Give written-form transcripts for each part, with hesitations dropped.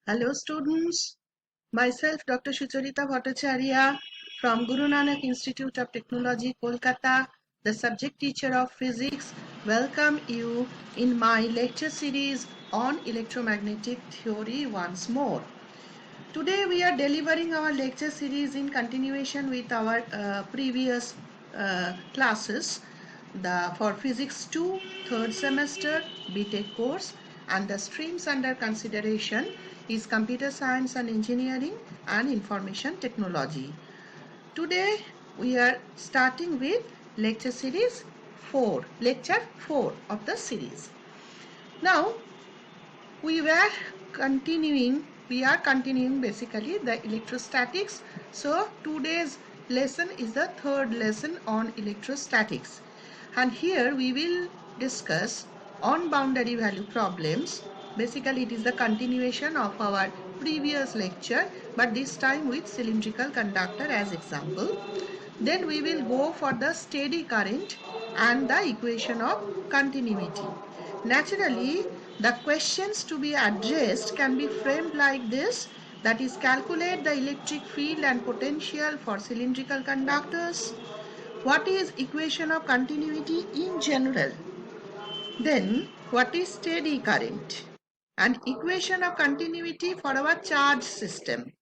Hello students, myself Dr. Sucharita Bhattacharya from Guru Nanak Institute of Technology, Kolkata, the subject teacher of physics, welcome you in my lecture series on electromagnetic theory once more. Today we are delivering our lecture series in continuation with our previous classes for Physics 2 third semester BTech course, and the streams under consideration is Computer Science and Engineering and Information Technology. Today we are starting with lecture 4 of the series. Now we are continuing basically the electrostatics. So today's lesson is the third lesson on electrostatics, and here we will discuss on boundary value problems. Basically it is the continuation of our previous lecture, but this time with cylindrical conductor as example. Then we will go for the steady current and the equation of continuity. Naturally, the questions to be addressed can be framed like this, that is, calculate the electric field and potential for cylindrical conductors. What is equation of continuity in general? Then what is steady current? And equation of continuity for our charge system,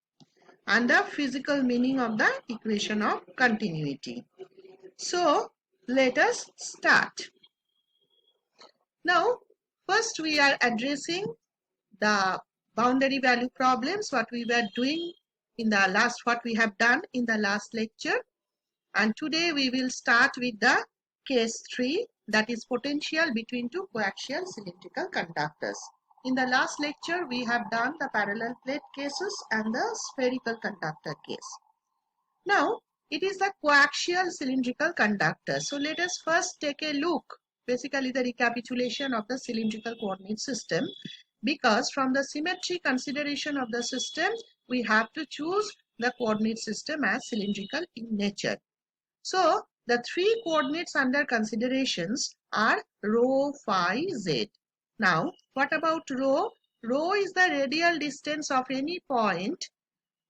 and the physical meaning of the equation of continuity. So let us start. Now first we are addressing the boundary value problems, what we were doing in the last, what we have done in the last lecture, and today we will start with the case 3, that is potential between two coaxial cylindrical conductors. In the last lecture we have done the parallel plate cases and the spherical conductor case. Now it is the coaxial cylindrical conductor. So let us first take a look, basically the recapitulation of the cylindrical coordinate system, because from the symmetry consideration of the system we have to choose the coordinate system as cylindrical in nature. So the three coordinates under considerations are rho, phi, z. Now what about rho? Rho is the radial distance of any point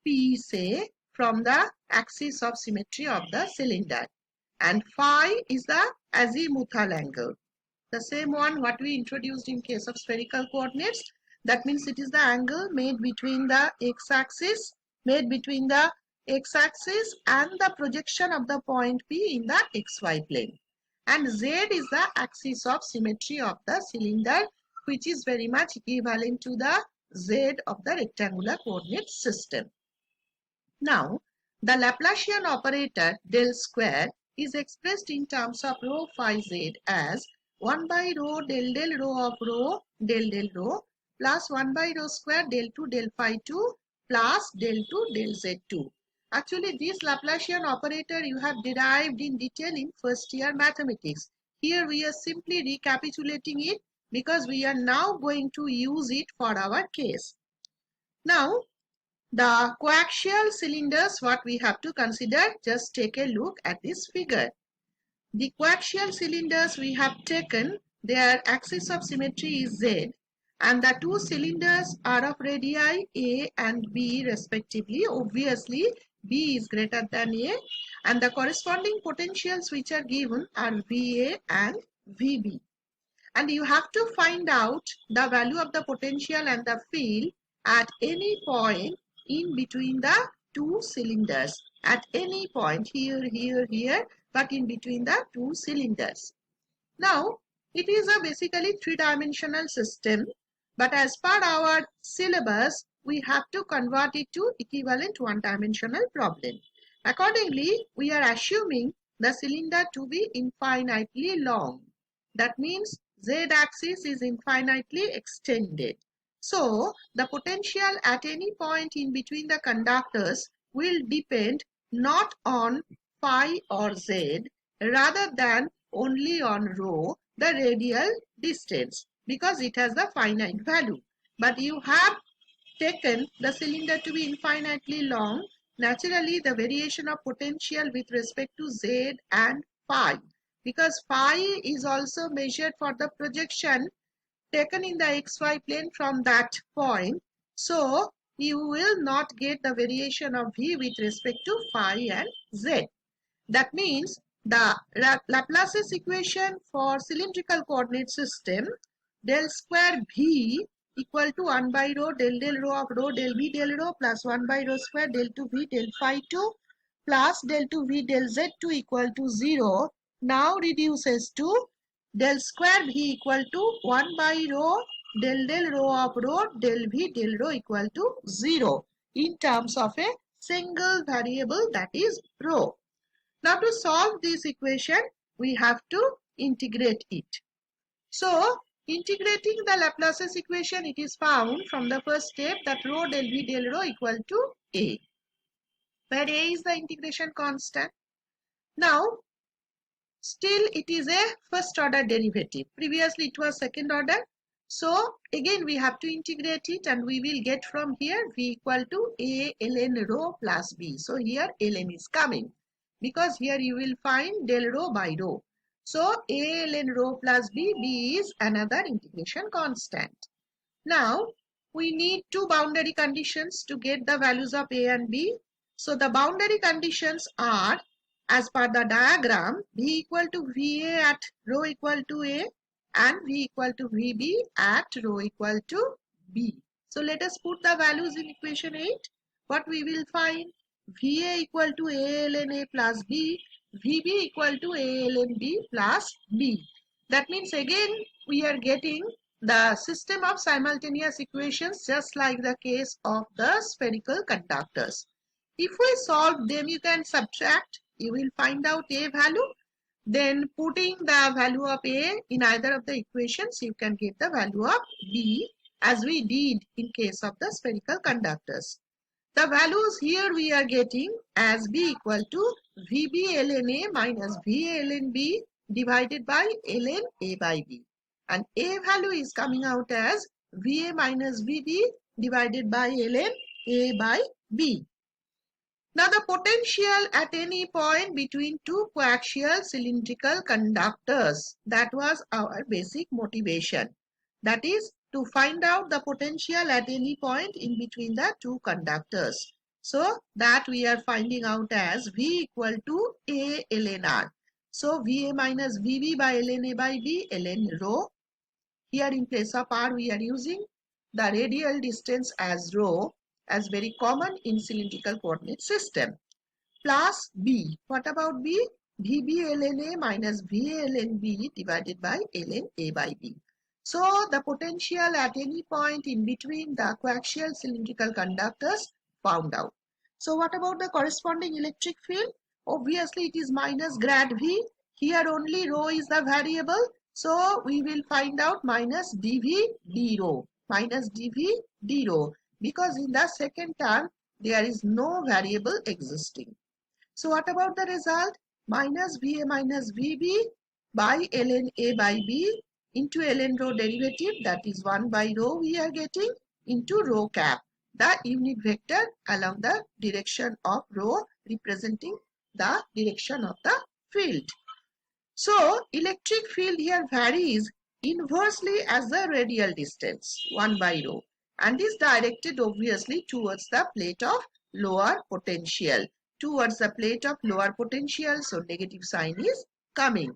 P, say, from the axis of symmetry of the cylinder, and phi is the azimuthal angle, the same one what we introduced in case of spherical coordinates. That means it is the angle made between the x-axis and the projection of the point P in the xy plane, and z is the axis of symmetry of the cylinder, which is very much equivalent to the z of the rectangular coordinate system. Now, the Laplacian operator del square is expressed in terms of rho phi z as 1 by rho del del rho of rho del del rho plus 1 by rho square del 2 del phi 2 plus del 2 del z2. Actually, this Laplacian operator you have derived in detail in first year mathematics. Here we are simply recapitulating it because we are now going to use it for our case. Now, the coaxial cylinders, what we have to consider, just take a look at this figure. The coaxial cylinders we have taken, their axis of symmetry is Z, and the two cylinders are of radii A and B respectively. Obviously, B is greater than A, and the corresponding potentials which are given are VA and VB. And you have to find out the value of the potential and the field at any point in between the two cylinders, at any point here, but in between the two cylinders. Now it is a basically three-dimensional system, but as per our syllabus we have to convert it to equivalent one-dimensional problem. Accordingly, we are assuming the cylinder to be infinitely long. That means z-axis is infinitely extended. So the potential at any point in between the conductors will depend not on phi or z, rather than only on rho, the radial distance, because it has the finite value. But you have taken the cylinder to be infinitely long. Naturally, the variation of potential with respect to z and phi, because phi is also measured for the projection taken in the xy plane from that point. So you will not get the variation of V with respect to phi and Z. That means the Laplace's equation for cylindrical coordinate system, del square V equal to 1 by rho del rho of rho del V del rho plus 1 by rho square del 2 V del phi 2 plus del 2 V del Z2 equal to 0 now reduces to del square V equal to 1 by rho del rho of rho del V del rho equal to 0 in terms of a single variable, that is rho. Now to solve this equation, we have to integrate it. So integrating the Laplace's equation, it is found from the first step that rho del V del rho equal to A, where A is the integration constant. Now still it is a first order derivative. Previously it was second order. So again we have to integrate it, and we will get from here V equal to A ln rho plus B. So here ln is coming, because here you will find del rho by rho. So A ln rho plus B, B is another integration constant. Now we need two boundary conditions to get the values of A and B. So the boundary conditions are, as per the diagram, V equal to VA at rho equal to A and V equal to VB at rho equal to B. So let us put the values in equation 8. What we will find? VA equal to A ln A plus B, VB equal to A ln B plus B. That means again we are getting the system of simultaneous equations just like the case of the spherical conductors. If we solve them, you can subtract, you will find out A value. Then putting the value of A in either of the equations, you can get the value of B, as we did in case of the spherical conductors. The values here we are getting as B equal to VB ln A minus VA ln B divided by ln A by B. And A value is coming out as VA minus VB divided by ln A by B. Now the potential at any point between two coaxial cylindrical conductors, that was our basic motivation. That is to find out the potential at any point in between the two conductors. So that we are finding out as V equal to A ln R. So VA minus VB by ln A by B ln rho. Here in place of R we are using the radial distance as rho, as very common in cylindrical coordinate system, plus B. What about B? VB ln A minus VA ln B divided by ln A by B. So the potential at any point in between the coaxial cylindrical conductors found out. So what about the corresponding electric field? Obviously it is minus grad V. Here only rho is the variable. So we will find out minus dV d rho. Minus dV d rho. Because in the second term there is no variable existing. So what about the result? Minus VA minus VB by ln A by B into ln rho derivative, that is 1 by rho we are getting, into rho cap, the unit vector along the direction of rho representing the direction of the field. So electric field here varies inversely as the radial distance, 1 by rho, and is directed obviously towards the plate of lower potential. Towards the plate of lower potential, so negative sign is coming.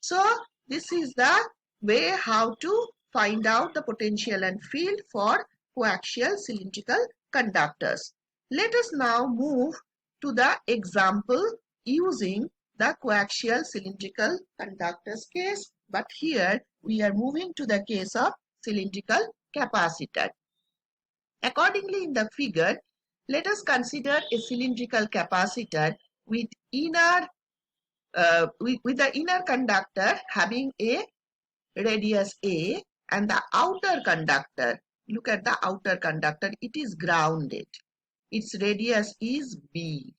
So this is the way how to find out the potential and field for coaxial cylindrical conductors. Let us now move to the example using the coaxial cylindrical conductors case, but here we are moving to the case of cylindrical capacitor. Accordingly, in the figure, let us consider a cylindrical capacitor with the inner conductor having a radius A and the outer conductor, look at the outer conductor, it is grounded. Its radius is B.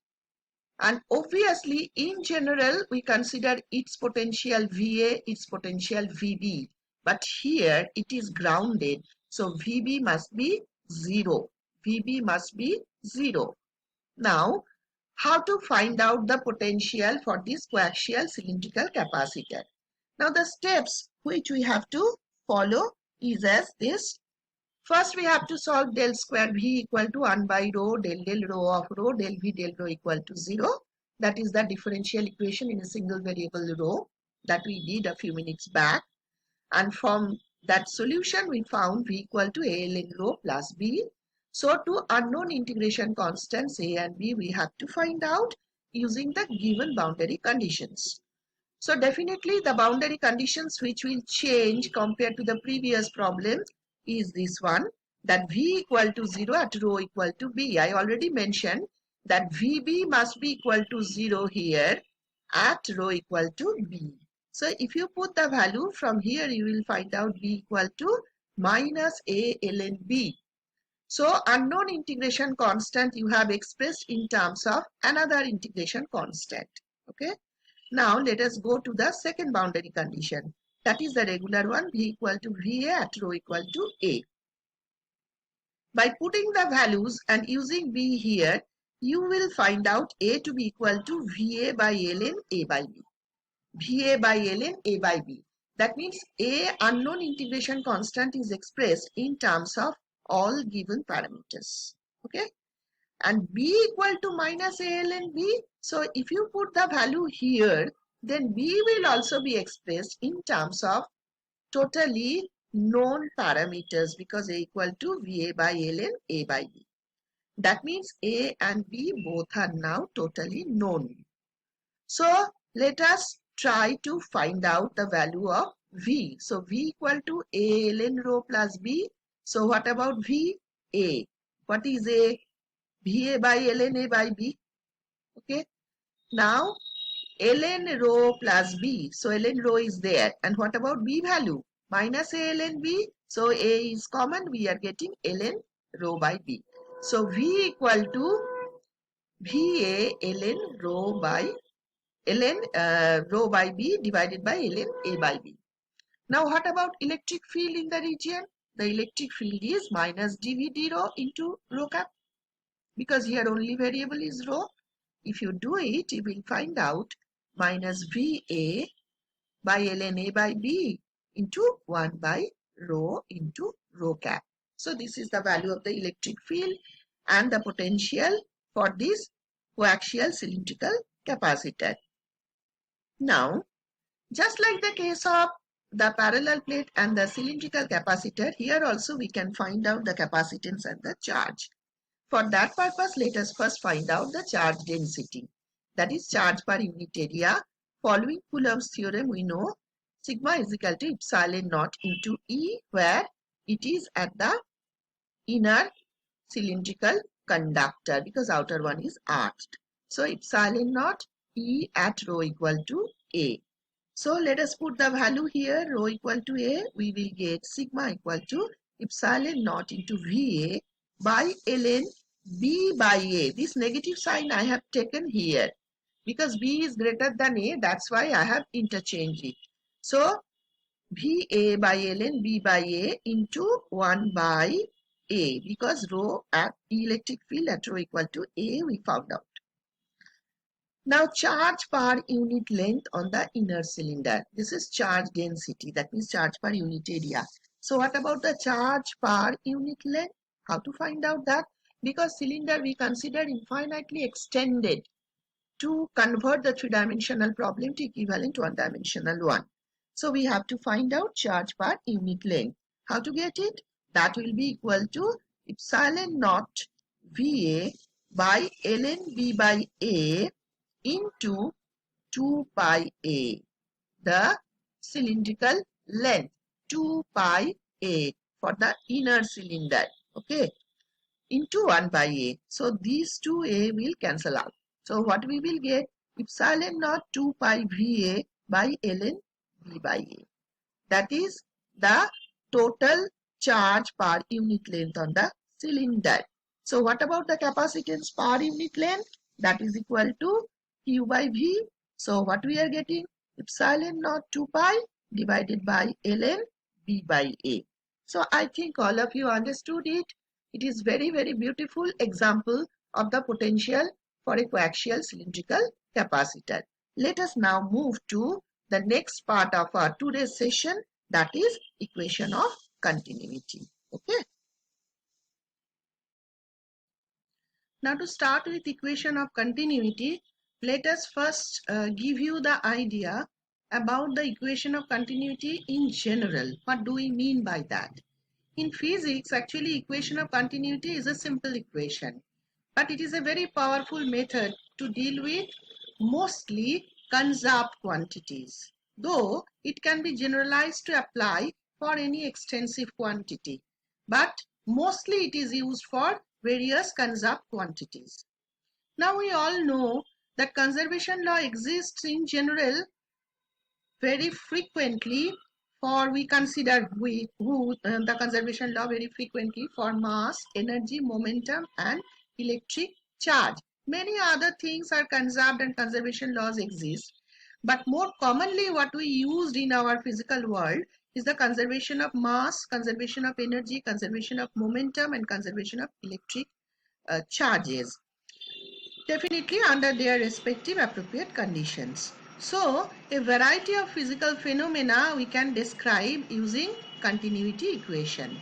And obviously, in general, we consider its potential VA, its potential VB. But here it is grounded, so VB must be 0. VB must be 0. Now, how to find out the potential for this coaxial cylindrical capacitor? Now, the steps which we have to follow is as this. First, we have to solve del square V equal to 1 by rho del rho of rho del V del rho equal to 0. That is the differential equation in a single variable rho that we did a few minutes back. And from that solution, we found V equal to A ln rho plus B. So to unknown integration constants A and B, we have to find out using the given boundary conditions. So definitely the boundary conditions which will change compared to the previous problem is this one, that V equal to 0 at rho equal to B. I already mentioned that VB must be equal to 0 here at rho equal to B. So if you put the value from here, you will find out B equal to minus A ln B. So unknown integration constant you have expressed in terms of another integration constant. Okay. Now let us go to the second boundary condition. That is the regular one, V equal to VA at rho equal to A. By putting the values and using B here, you will find out A to be equal to VA by ln A by B. VA by ln A by B. That means A unknown integration constant is expressed in terms of all given parameters. Okay. And B equal to minus A ln B. So if you put the value here, then B will also be expressed in terms of totally known parameters because A equal to VA by ln A by B. That means A and B both are now totally known. So let us try to find out the value of V. So V equal to A ln rho plus B. So what about V? A. What is A? VA by ln A by B. Okay. Now ln rho plus B. So ln rho is there. And what about B value? Minus A ln B. So A is common. We are getting ln rho by B. So V equal to VA ln rho by rho by B divided by ln A by B. Now what about electric field in the region? The electric field is minus dV rho into rho cap. Because here only variable is rho. If you do it, you will find out minus VA by ln A by B into 1 by rho into rho cap. So this is the value of the electric field and the potential for this coaxial cylindrical capacitor. Now, just like the case of the parallel plate and the cylindrical capacitor, here also we can find out the capacitance and the charge. For that purpose, let us first find out the charge density. That is charge per unit area. Following Coulomb's theorem, we know sigma is equal to epsilon naught into E, where it is at the inner cylindrical conductor because outer one is arched. So epsilon naught E at rho equal to A. So let us put the value here, rho equal to A. We will get sigma equal to epsilon naught into VA by ln B by A. This negative sign I have taken here because B is greater than A. That's why I have interchanged it. So VA by ln B by A into 1 by A because rho at electric field at rho equal to A we found out. Now charge per unit length on the inner cylinder. This is charge density, that means charge per unit area. So what about the charge per unit length? How to find out that? Because cylinder we consider infinitely extended to convert the three-dimensional problem to equivalent to one-dimensional one. So we have to find out charge per unit length. How to get it? That will be equal to epsilon naught VA by ln B by A into 2 pi A, the cylindrical length, 2 pi A for the inner cylinder, okay, into 1 by A. So these 2A will cancel out. So what we will get? Epsilon naught 2 pi VA by ln B by A. That is the total charge per unit length on the cylinder. So what about the capacitance per unit length? That is equal to Q by V. So what we are getting? Epsilon naught 2 pi divided by ln B by A. So I think all of you understood it. It is very, very beautiful example of the potential for a coaxial cylindrical capacitor. Let us now move to the next part of our today's session, that is equation of continuity. Okay. Now to start with equation of continuity, let us first give you the idea about the equation of continuity in general. What do we mean by that? In physics, actually equation of continuity is a simple equation, but it is a very powerful method to deal with mostly conserved quantities, though it can be generalized to apply for any extensive quantity, but mostly it is used for various conserved quantities. Now we all know that conservation law exists in general very frequently for we consider the conservation law very frequently for mass, energy, momentum and electric charge. Many other things are conserved and conservation laws exist, but more commonly what we used in our physical world is the conservation of mass, conservation of energy, conservation of momentum and conservation of electric charges, definitely under their respective appropriate conditions. So, a variety of physical phenomena we can describe using continuity equation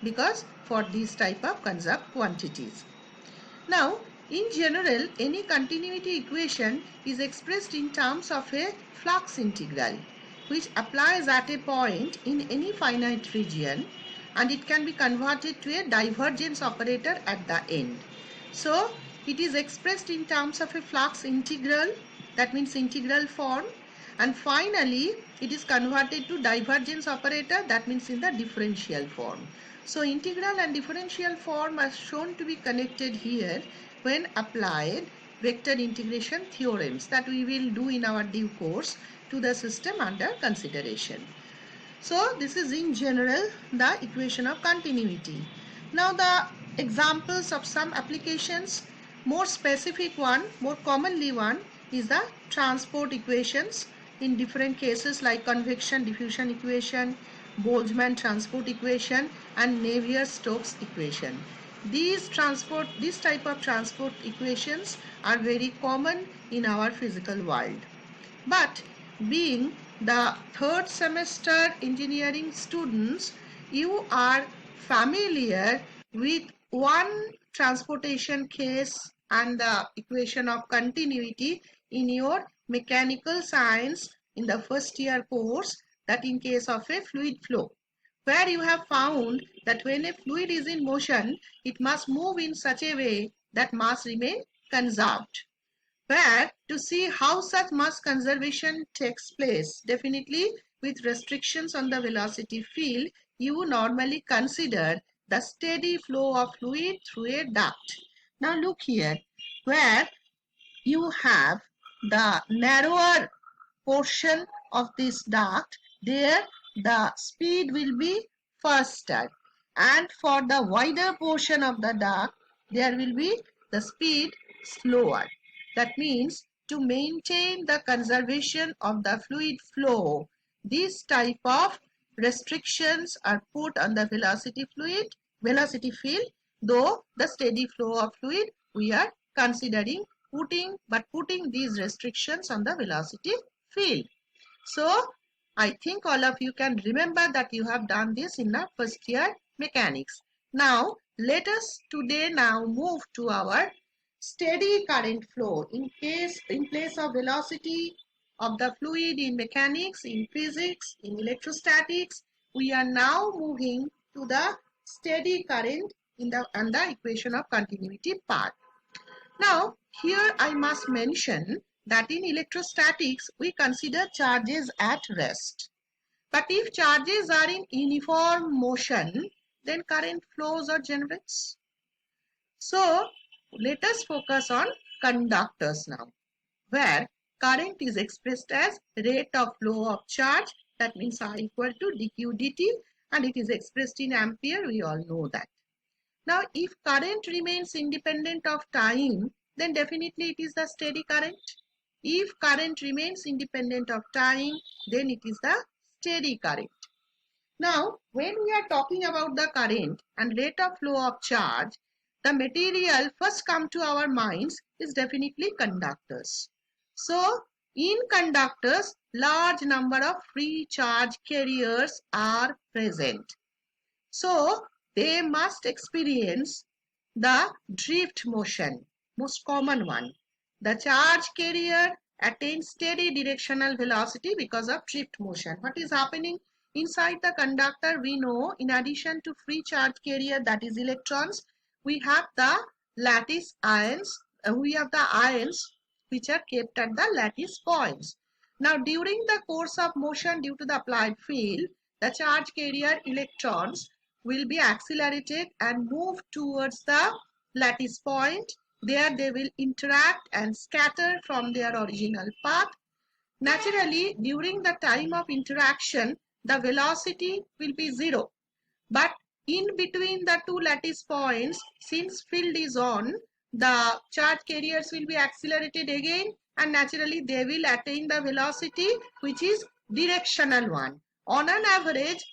because for these type of conserved quantities. Now, in general, any continuity equation is expressed in terms of a flux integral which applies at a point in any finite region, and it can be converted to a divergence operator at the end. So, it is expressed in terms of a flux integral, that means integral form, and finally it is converted to divergence operator, that means in the differential form. So integral and differential form are shown to be connected here when applied vector integration theorems that we will do in our due course to the system under consideration. So this is in general the equation of continuity. Now the examples of some applications, more specific one, more commonly one is the transport equations in different cases like convection diffusion equation, Boltzmann transport equation and Navier-Stokes equation. This type of transport equations are very common in our physical world. But being the third semester engineering students, you are familiar with one transportation case and the equation of continuity in your mechanical science in the first year course, that in case of a fluid flow, where you have found that when a fluid is in motion, it must move in such a way that mass remain conserved. Where to see how such mass conservation takes place, definitely with restrictions on the velocity field, you normally consider the steady flow of fluid through a duct. Now look here, where you have the narrower portion of this duct, there the speed will be faster, and for the wider portion of the duct, there will be the speed slower. That means to maintain the conservation of the fluid flow, this type of restrictions are put on the velocity field, though the steady flow of fluid we are considering putting these restrictions on the velocity field. So I think all of you can remember that you have done this in the first year mechanics. Now let us today move to our steady current flow. In place of velocity of the fluid in mechanics, in physics, in electrostatics, we are now moving to the steady current in the equation of continuity part. Now here I must mention that in electrostatics we consider charges at rest. But if charges are in uniform motion, then current flows or generates. So let us focus on conductors now, where current is expressed as rate of flow of charge, that means I equal to dq dt, and it is expressed in ampere, we all know that. Now if current remains independent of time, then definitely it is the steady current. If current remains independent of time, then it is the steady current. Now when we are talking about the current and rate of flow of charge, the material first come to our minds is definitely conductors. So in conductors, large number of free charge carriers are present. So they must experience the drift motion. most common one. The charge carrier attains steady directional velocity because of drift motion. What is happening inside the conductor? We know in addition to free charge carrier, that is electrons, we have the lattice ions. We have the ions which are kept at the lattice points. Now during the course of motion due to the applied field, the charge carrier electrons will be accelerated and move towards the lattice point. There they will interact and scatter from their original path. Naturally, during the time of interaction, the velocity will be zero. But in between the two lattice points, since field is on, the charge carriers will be accelerated again, and naturally they will attain the velocity which is directional one. On an average,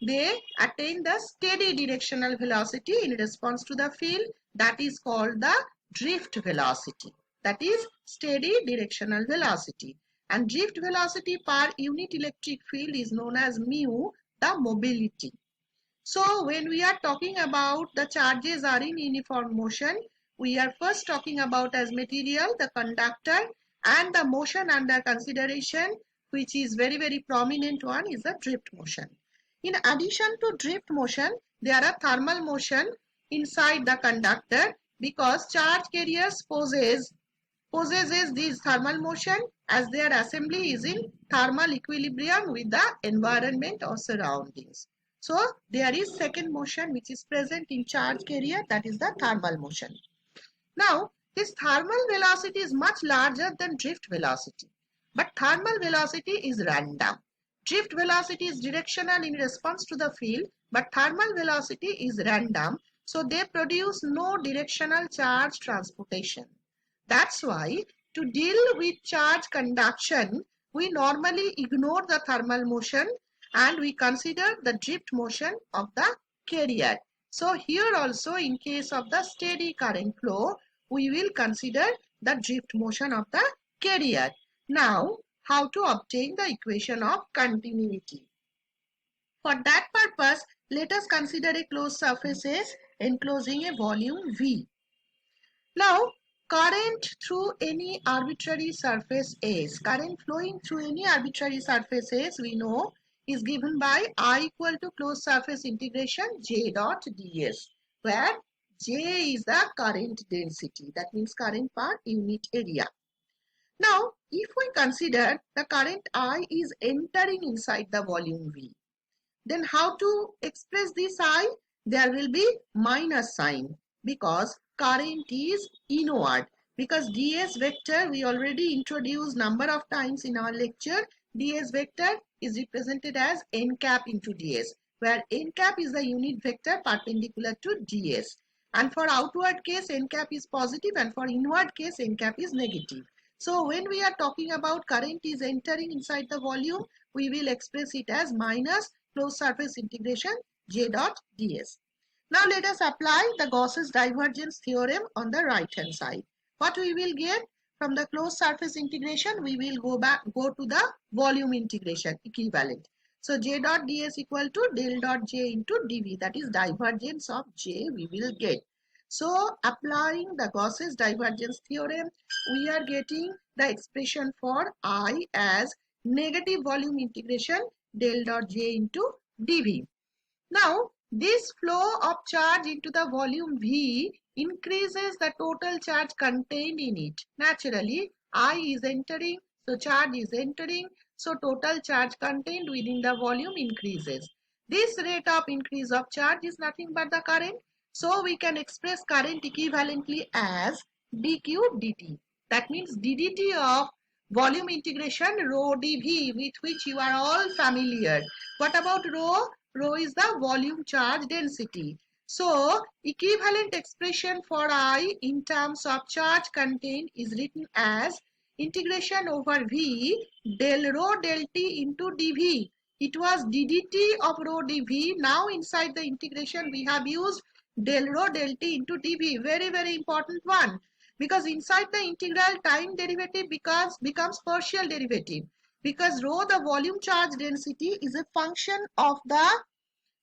they attain the steady directional velocity in response to the field. That is called the drift velocity. That is steady directional velocity. And drift velocity per unit electric field is known as mu, the mobility. So when we are talking about the charges are in uniform motion, we are first talking about as material, the conductor, and the motion under consideration, which is very prominent one, is the drift motion. In addition to drift motion, there are thermal motion inside the conductor, because charge carriers possesses this thermal motion as their assembly is in thermal equilibrium with the environment or surroundings. So there is second motion which is present in charge carrier, that is the thermal motion. Now this thermal velocity is much larger than drift velocity, but thermal velocity is random. Drift velocity is directional in response to the field, but thermal velocity is random, so they produce no directional charge transportation. That's why to deal with charge conduction, we normally ignore the thermal motion and we consider the drift motion of the carrier. So here also, in case of the steady current flow, we will consider the drift motion of the carrier. Now, how to obtain the equation of continuity? For that purpose, let us consider a closed surface S enclosing a volume V. Now, current through any arbitrary surface S, current flowing through any arbitrary surface S, we know is given by I equal to closed surface integration J dot ds, where J is the current density, that means current per unit area. Now, if we consider the current I is entering inside the volume V, then how to express this I? There will be minus sign because current is inward. Because ds vector we already introduced number of times in our lecture. Ds vector is represented as n cap into ds, where n cap is the unit vector perpendicular to ds. And for outward case, n cap is positive, and for inward case, n cap is negative. So when we are talking about current is entering inside the volume, we will express it as minus closed surface integration J dot ds. Now let us apply the Gauss's divergence theorem on the right hand side. What we will get from the closed surface integration, we will go to the volume integration equivalent. So J dot ds equal to del dot j into dv, that is divergence of j we will get. So applying the Gauss's divergence theorem, we are getting the expression for I as negative volume integration del dot j into dv. Now this flow of charge into the volume V increases the total charge contained in it. Naturally, I is entering, so charge is entering, so total charge contained within the volume increases. This rate of increase of charge is nothing but the current. So we can express current equivalently as dq dt. That means ddt of volume integration rho dv, with which you are all familiar. What about rho? Rho is the volume charge density. So equivalent expression for I in terms of charge contained is written as integration over V del rho del t into dv. It was ddt of rho dv. Now inside the integration we have used del rho del t into dv. Very important one, because inside the integral time derivative becomes partial derivative, because rho, the volume charge density, is a function of the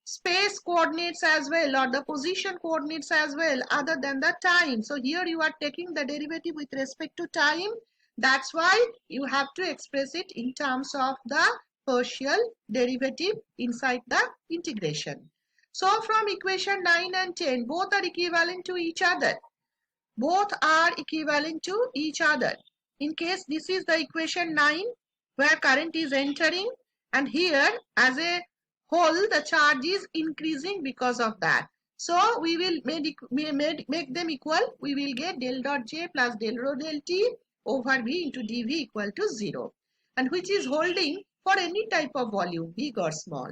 space coordinates as well, or the position coordinates as well, other than the time. So here you are taking the derivative with respect to time. That's why you have to express it in terms of the partial derivative inside the integration. So from equation 9 and 10, both are equivalent to each other. Both are equivalent to each other. In case this is the equation 9 where current is entering, and here as a whole the charge is increasing because of that. So we will make them equal. We will get del dot J plus del rho del T over V into dV equal to 0, and which is holding for any type of volume, big or small.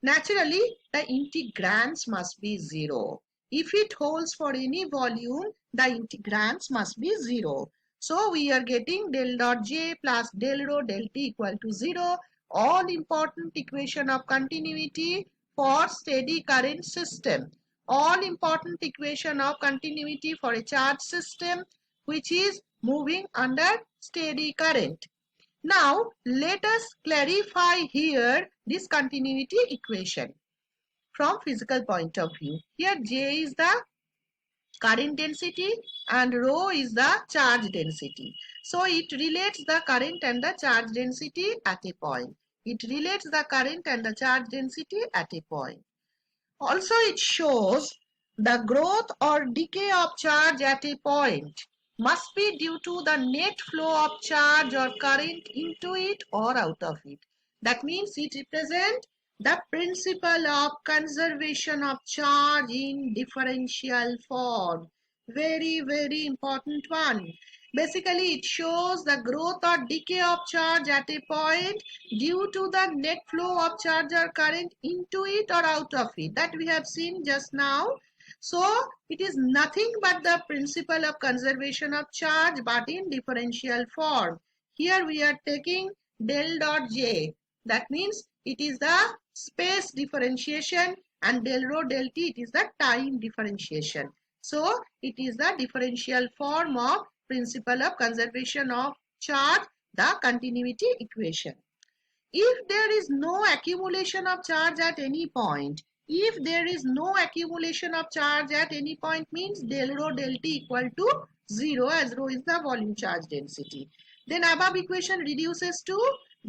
Naturally, the integrands must be 0. If it holds for any volume, the integrands must be 0. So we are getting del dot J plus del rho del T equal to 0. All important equation of continuity for steady current system. All important equation of continuity for a charge system which is moving under steady current. Now let us clarify here this continuity equation from physical point of view. Here J is the current density and rho is the charge density. So it relates the current and the charge density at a point. It relates the current and the charge density at a point. Also it shows the growth or decay of charge at a point must be due to the net flow of charge or current into it or out of it. That means it represents the principle of conservation of charge in differential form. Very, very important one. Basically, it shows the growth or decay of charge at a point due to the net flow of charge or current into it or out of it. That we have seen just now. So, it is nothing but the principle of conservation of charge but in differential form. Here we are taking del dot J. That means it is the space differentiation, and del rho del T it is the time differentiation. So, it is the differential form of principle of conservation of charge, the continuity equation. If there is no accumulation of charge at any point, if there is no accumulation of charge at any point means del rho del T equal to 0, as rho is the volume charge density. Then above equation reduces to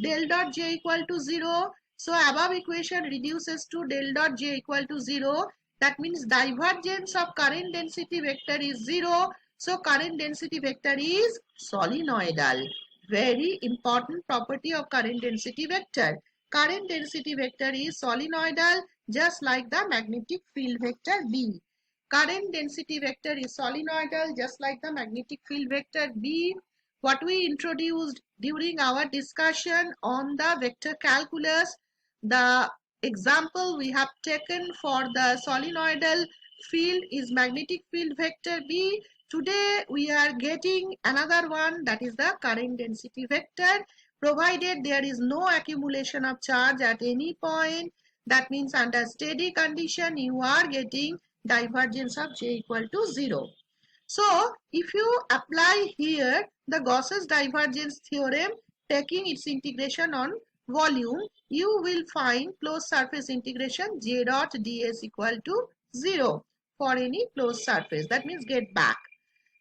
del dot J equal to 0. So above equation reduces to del dot J equal to 0. That means divergence of current density vector is 0. So current density vector is solenoidal. Very important property of current density vector. Current density vector is solenoidal, just like the magnetic field vector B. Current density vector is solenoidal, just like the magnetic field vector B. What we introduced during our discussion on the vector calculus, the example we have taken for the solenoidal field is magnetic field vector B. Today we are getting another one, that is the current density vector, provided there is no accumulation of charge at any point. That means under steady condition you are getting divergence of J equal to 0. So if you apply here the Gauss's divergence theorem, taking its integration on volume, you will find closed surface integration J dot ds equal to 0 for any closed surface. That means get back.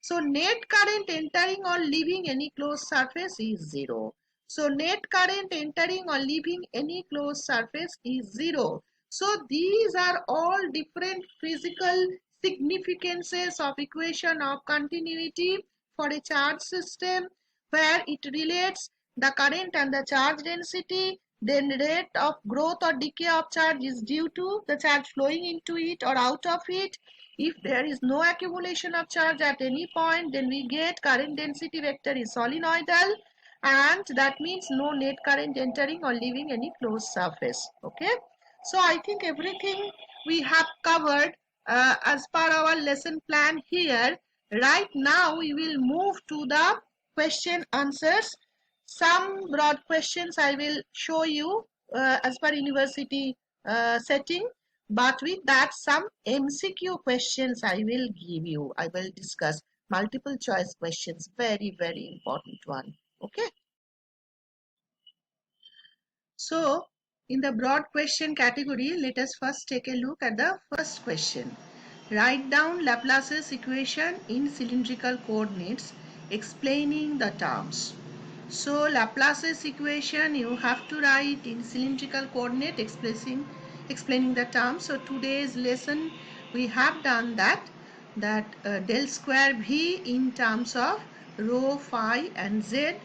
So net current entering or leaving any closed surface is 0. So net current entering or leaving any closed surface is 0. So these are all different physical significances of equation of continuity for a charge system, where it relates the current and the charge density. Then rate of growth or decay of charge is due to the charge flowing into it or out of it. If there is no accumulation of charge at any point, then we get current density vector is solenoidal, and that means no net current entering or leaving any closed surface. Okay. So I think everything we have covered as per our lesson plan here. Right now we will move to the question answers. Some broad questions I will show you as per university setting. But with that, some MCQ questions I will give you. I will discuss multiple choice questions. Very, very important one. Okay. So, In the broad question category, let us first take a look at the first question. Write down Laplace's equation in cylindrical coordinates explaining the terms. So Laplace's equation you have to write in cylindrical coordinate explaining the terms. So today's lesson we have done that del square V in terms of rho, phi and z.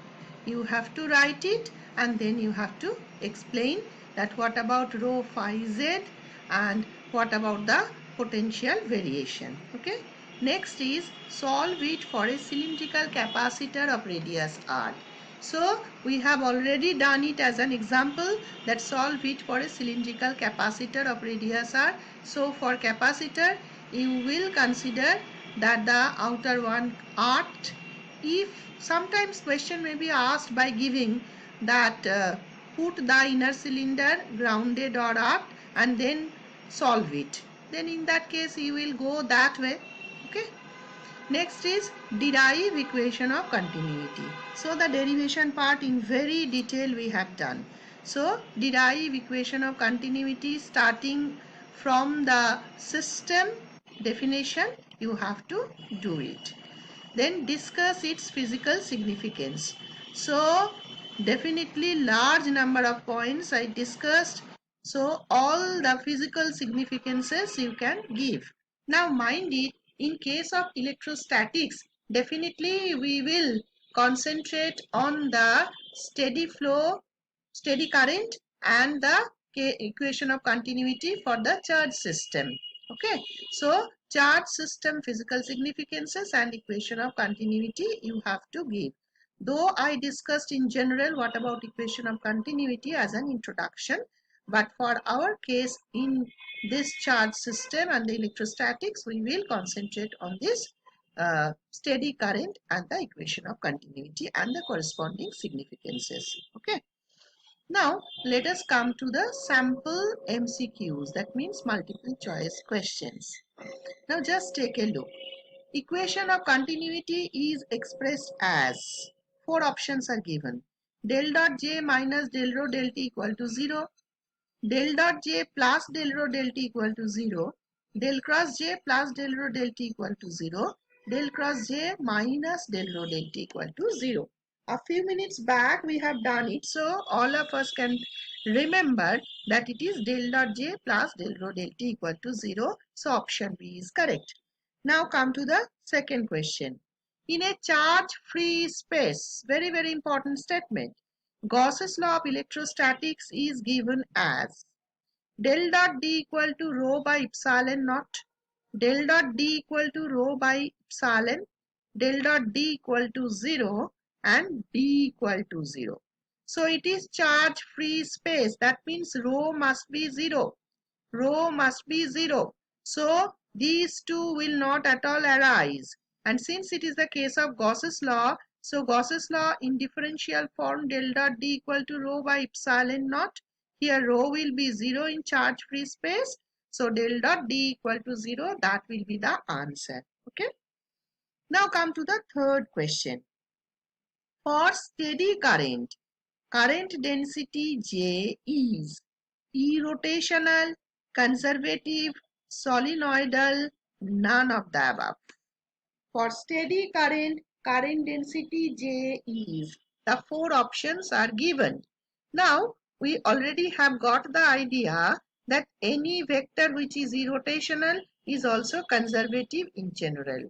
You have to write it and then you have to explain that what about rho, phi, z and what about the potential variation. Okay. Next is solve it for a cylindrical capacitor of radius r. So we have already done it as an example that solve it for a cylindrical capacitor of radius r. So for capacitor you will consider that the outer one arced. If sometimes question may be asked by giving that put the inner cylinder grounded or arced and then solve it. Then in that case you will go that way. Okay. Next is derive equation of continuity. So the derivation part in very detail we have done. So derive equation of continuity starting from the system definition you have to do it. Then discuss its physical significance. So definitely large number of points I discussed. So all the physical significances you can give. Now mind it, in case of electrostatics, definitely we will concentrate on the steady flow, steady current and the equation of continuity for the charge system. Okay, so charge system physical significances and equation of continuity you have to give. Though I discussed in general what about equation of continuity as an introduction, but for our case in this charge system and the electrostatics, we will concentrate on this steady current and the equation of continuity and the corresponding significances. Okay. Now, let us come to the sample MCQs, that means multiple choice questions. Now, just take a look. Equation of continuity is expressed as, four options are given. Del dot J minus del rho del T equal to 0. Del dot J plus del rho del T equal to 0. Del cross J plus del rho del T equal to 0. Del cross J minus del rho del T equal to 0. A few minutes back we have done it, so all of us can remember that it is del dot J plus del rho del T equal to 0. So option B is correct. Now come to the second question. In a charge-free space, very important statement, Gauss's law of electrostatics is given as del dot D equal to rho by epsilon naught, del dot D equal to rho by epsilon, del dot D equal to 0 and D equal to 0. So it is charge free space. That means rho must be 0. Rho must be 0. So these two will not at all arise. And since it is the case of Gauss's law, so Gauss's law in differential form del dot D equal to rho by epsilon naught. Here rho will be 0 in charge free space. So del dot D equal to 0, that will be the answer. Okay. Now come to the third question. For steady current, current density J is irrotational, conservative, solenoidal, none of the above. For steady current, current density J is, the four options are given. Now, we already have got the idea that any vector which is irrotational is also conservative in general.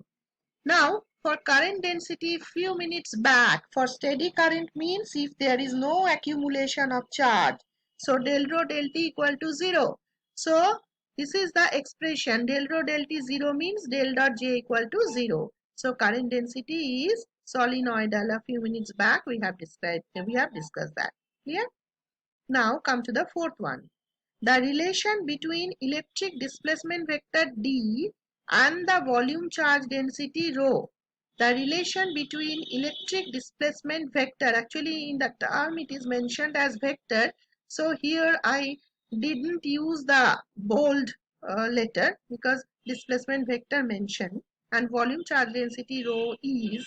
Now, for current density, few minutes back, for steady current means if there is no accumulation of charge. So, del rho del T equal to 0. So, this is the expression del rho del T 0 means del dot J equal to 0. So, current density is solenoidal. A few minutes back we have discussed that. Clear? Now, come to the fourth one. The relation between electric displacement vector D and the volume charge density rho. The relation between electric displacement vector, actually in the term it is mentioned as vector. So here I didn't use the bold letter because displacement vector mentioned, and volume charge density rho is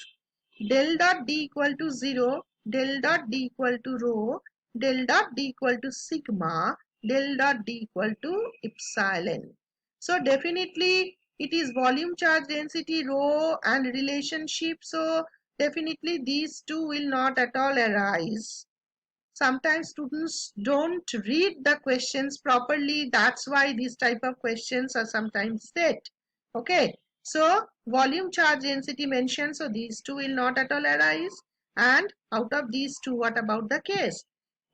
del dot D equal to 0, del dot D equal to rho del dot D equal to sigma, del dot D equal to epsilon. So definitely it is volume charge density rho and relationship. So definitely these two will not at all arise. Sometimes students don't read the questions properly. That's why these type of questions are sometimes set. Okay. So volume charge density mentioned. So these two will not at all arise. And out of these two, what about the case?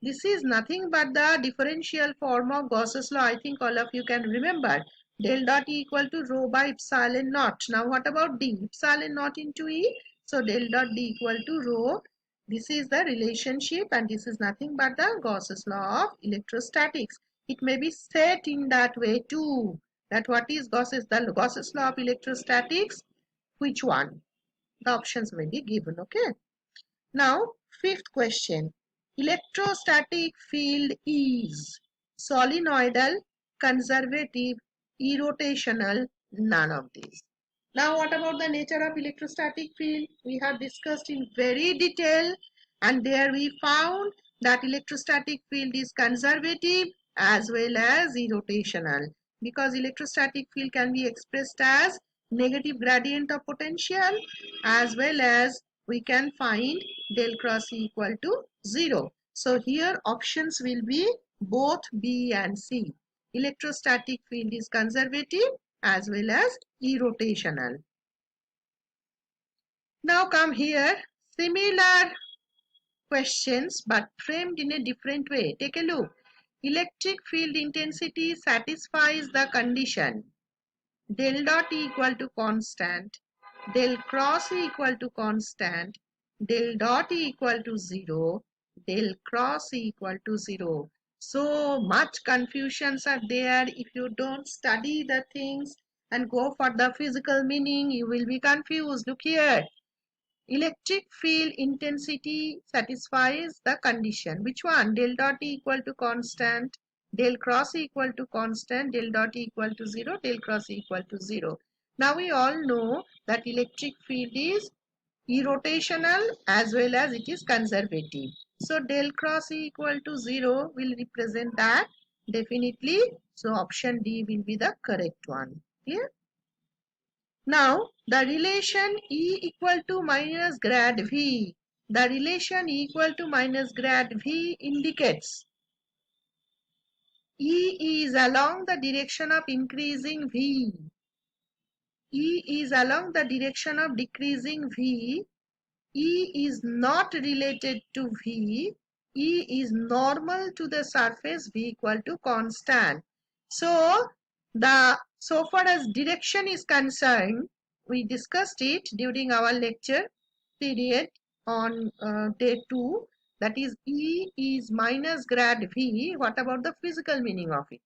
This is nothing but the differential form of Gauss's law. I think all of you can remember. Del dot E equal to rho by epsilon naught. Now what about D? Epsilon naught into E. So del dot D equal to rho. This is the relationship and this is nothing but the Gauss's law of electrostatics. It may be said in that way too. That what is the Gauss's law of electrostatics? Which one? The options may be given, okay? Now, fifth question. Electrostatic field is solenoidal, conservative, irrotational, none of these. Now, what about the nature of electrostatic field? We have discussed in very detail and there we found that electrostatic field is conservative as well as irrotational because electrostatic field can be expressed as negative gradient of potential as well as we can find del cross E equal to 0. So here options will be both B and C. Electrostatic field is conservative as well as irrotational. Now come here, similar questions but framed in a different way. Take a look. Electric field intensity satisfies the condition del dot E equal to constant, del cross E equal to constant, del dot E equal to 0, del cross E equal to 0. So much confusions are there. If you don't study the things and go for the physical meaning, you will be confused. Look here. Electric field intensity satisfies the condition. Which one? Del dot E equal to constant, del cross E equal to constant, del dot E equal to 0, del cross E equal to 0. Now we all know that electric field is irrotational as well as it is conservative. So del cross E equal to 0 will represent that definitely. So option D will be the correct one. Clear? Now, the relation E equal to minus grad V, the relation E equal to minus grad V indicates E is along the direction of increasing V. E is along the direction of decreasing V. E is not related to V. E is normal to the surface V equal to constant. So far as direction is concerned, we discussed it during our lecture period on day 2. That is E is minus grad V. What about the physical meaning of it?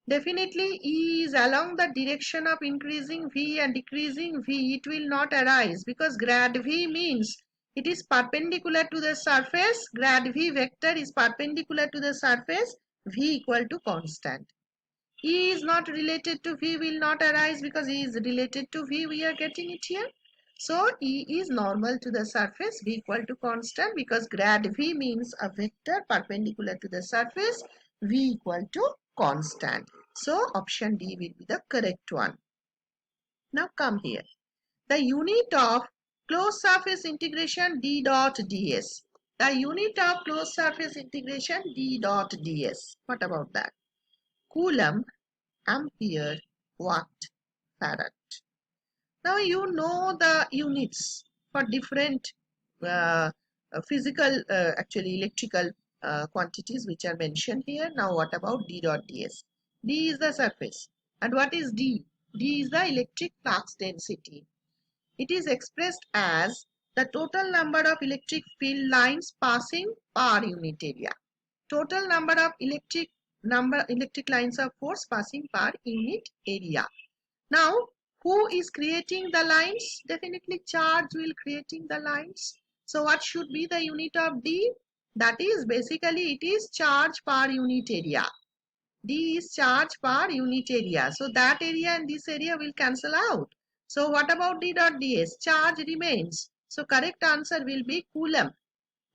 Definitely E is along the direction of increasing V and decreasing V. It will not arise because grad V means it is perpendicular to the surface. Grad V vector is perpendicular to the surface. V equal to constant. E is not related to V will not arise because E is related to V. We are getting it here. So E is normal to the surface. V equal to constant because grad V means a vector perpendicular to the surface. V equal to constant. So option D will be the correct one. Now come here. The unit of closed surface integration D dot ds. The unit of closed surface integration D dot ds. What about that? Coulomb, ampere, watt, farad. Now you know the units for different physical, actually electrical quantities which are mentioned here. Now what about D dot ds? D is the surface. And what is D? D is the electric flux density. It is expressed as the total number of electric field lines passing per unit area. Total number of electric lines of force passing per unit area. Now, who is creating the lines? Definitely charge will creating the lines. So what should be the unit of D? That is basically it is charge per unit area. D is charge per unit area. So that area and this area will cancel out. So what about D dot ds? Charge remains. So correct answer will be Coulomb.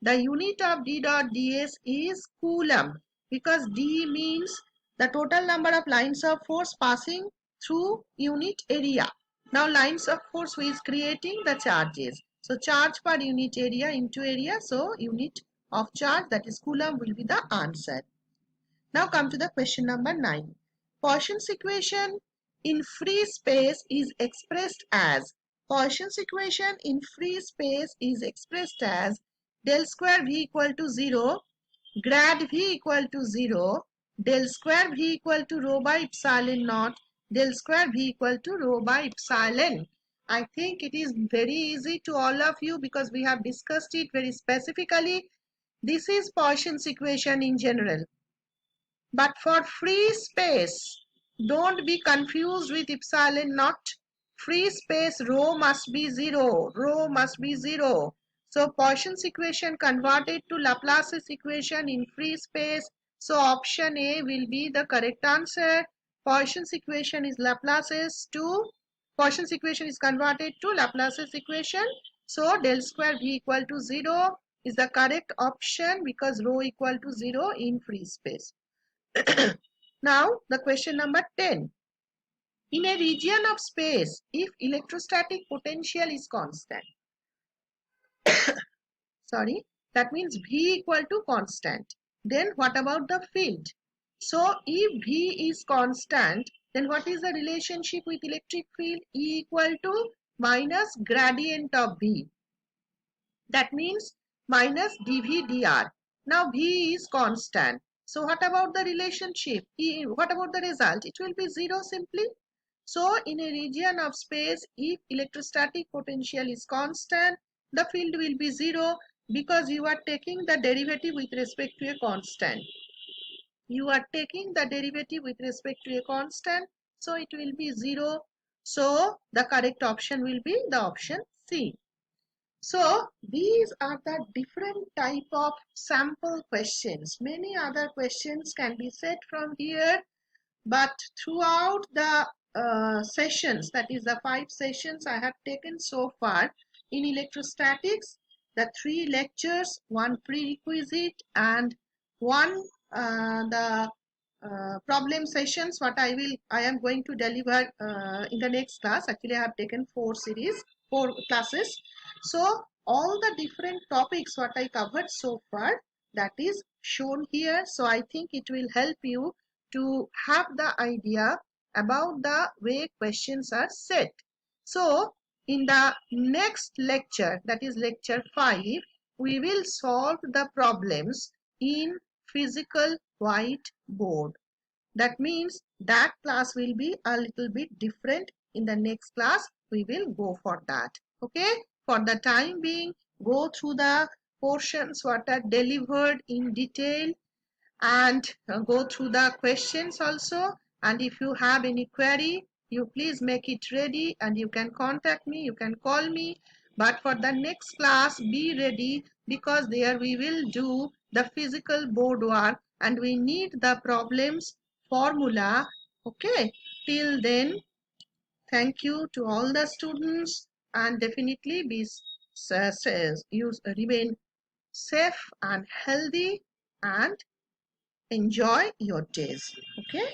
The unit of d dot ds is coulomb, because d means the total number of lines of force passing through unit area. Now lines of force is creating the charges. So charge per unit area into area. So unit of charge, that is coulomb, will be the answer. Now come to the question number 9. Poisson's equation in free space is expressed as, Poisson's equation in free space is expressed as del square V equal to 0, grad V equal to 0, del square V equal to rho by epsilon naught, del square V equal to rho by epsilon. I think it is very easy to all of you because we have discussed it very specifically. This is Poisson's equation in general. But for free space, don't be confused with epsilon naught. Free space, rho must be 0. Rho must be 0. So Poisson's equation converted to Laplace's equation in free space. So option A will be the correct answer. Poisson's equation is Poisson's equation is converted to Laplace's equation. So del square V equal to 0 is the correct option because rho equal to 0 in free space. Now the question number 10. In a region of space, if electrostatic potential is constant, that means V equal to constant, then what about the field? So if V is constant, then what is the relationship with electric field? E equal to minus gradient of V. That means minus dV dr. Now V is constant. So what about the relationship? What about the result? It will be 0 simply. So in a region of space, if electrostatic potential is constant, the field will be 0 because you are taking the derivative with respect to a constant. You are taking the derivative with respect to a constant, so it will be 0. So the correct option will be the option C. So these are the different type of sample questions. Many other questions can be set from here, but throughout the sessions, that is the 5 sessions I have taken so far in electrostatics, the 3 lectures, 1 prerequisite and 1 the problem sessions, what I am going to deliver in the next class. Actually I have taken 4 classes. So all the different topics what I covered so far, that is shown here. So I think it will help you to have the idea about the way questions are set. So in the next lecture, that is lecture 5, we will solve the problems in physical whiteboard. That means that class will be a little bit different. In the next class, we will go for that. Okay. For the time being, go through the portions what are delivered in detail and go through the questions also. And if you have any query, you please make it ready and you can contact me, you can call me. But for the next class, be ready because there we will do the physical board work and we need the problems formula. Okay. Till then, thank you to all the students and definitely remain safe and healthy and enjoy your days. Okay.